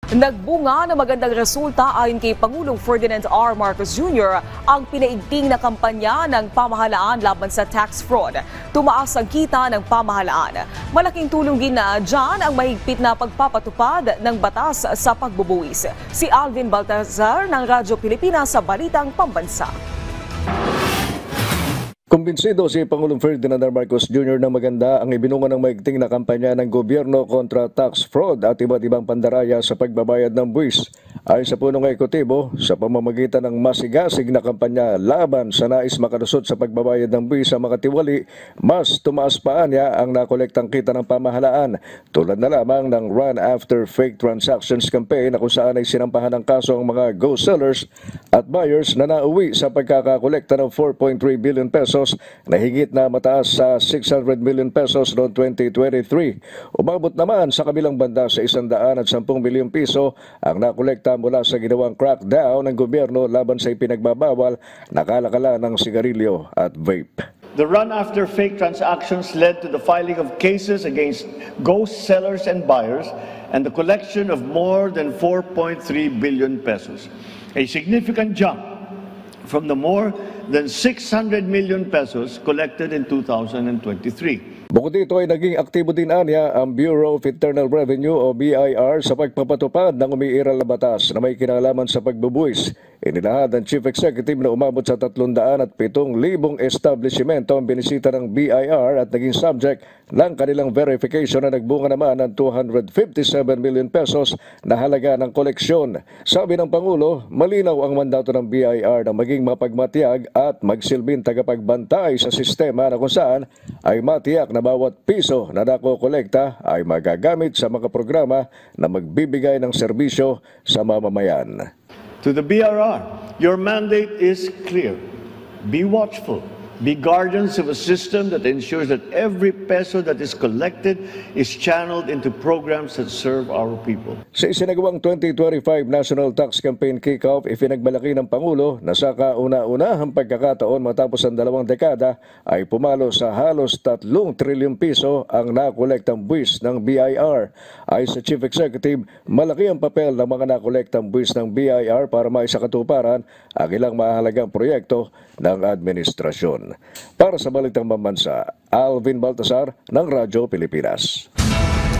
Nagbunga na magandang resulta ayon kay Pangulong Ferdinand R. Marcos Jr. ang pinaigting na kampanya ng pamahalaan laban sa tax fraud. Tumaas ang kita ng pamahalaan. Malaking tulong din na dyan ang mahigpit na pagpapatupad ng batas sa pagbubuwis. Si Alvin Baltazar ng Radyo Pilipinas sa Balitang Pambansa. Kumbinsido si Pangulong Ferdinand R. Marcos Jr. na maganda ang ibinunga ng maigting na kampanya ng gobyerno kontra tax fraud at iba't ibang pandaraya sa pagbabayad ng buwis. Ayon sa punong ekotibo, sa pamamagitan ng masigasig na kampanya laban sa nais makalusot sa pagbabayad ng buwis sa mga tiwali, mas tumaas pa niya ang nakolektang kita ng pamahalaan, tulad na lamang ng Run After Fake Transactions campaign na kung saan ay sinampahan ng kaso ang mga ghost sellers at buyers na nauwi sa pagkakakolekta ng 4.3 billion pesos na higit na mataas sa 600 million pesos noong 2023. Umabot naman sa kabilang banda sa 110 milyong piso ang nakolekta mula sa ginawang crackdown ng gobyerno laban sa ipinagbabawal na kalakalan ng sigarilyo at vape. The run after fake transactions led to the filing of cases against ghost sellers and buyers and the collection of more than 4.3 billion pesos, a significant jump from the more than 600 million pesos collected in 2023. Bukod dito ay naging aktibo din anya ang Bureau of Internal Revenue o BIR sa pagpapatupad ng umiiral na batas na may kinalaman sa pagbubuwis. Inilahad ng Chief Executive na umabot sa 307,000 establishmento ang binisita ng BIR at naging subject ng kanilang verification na nagbunga naman ng 257 million pesos na halaga ng koleksyon. Sabi ng Pangulo, malinaw ang mandato ng BIR na maging mapagmatiyag at magsilbing tagapagbantay sa sistema na kung saan ay matiyak na bawat piso na nakokolekta ay magagamit sa mga programa na magbibigay ng serbisyo sa mamamayan. To the BRR, your mandate is clear. Be watchful. Be guardians of a system that ensures that every peso that is collected is channeled into programs that serve our people. Sa isinagawang 2025 National Tax Campaign Kickoff, ipinagmalaki ng Pangulo na sa kauna-unahang pagkakataon matapos ang 2 dekada ay pumalo sa halos 3 trilyong piso ang nakolektang buwis ng BIR. Ay sa Chief Executive, malaki ang papel ng mga nakolektang buwis ng BIR para maisakatuparan ang ilang mahalagang proyekto ng administrasyon. Para sa Balitang Pambansa, Alvin Baltazar ng Radyo Pilipinas.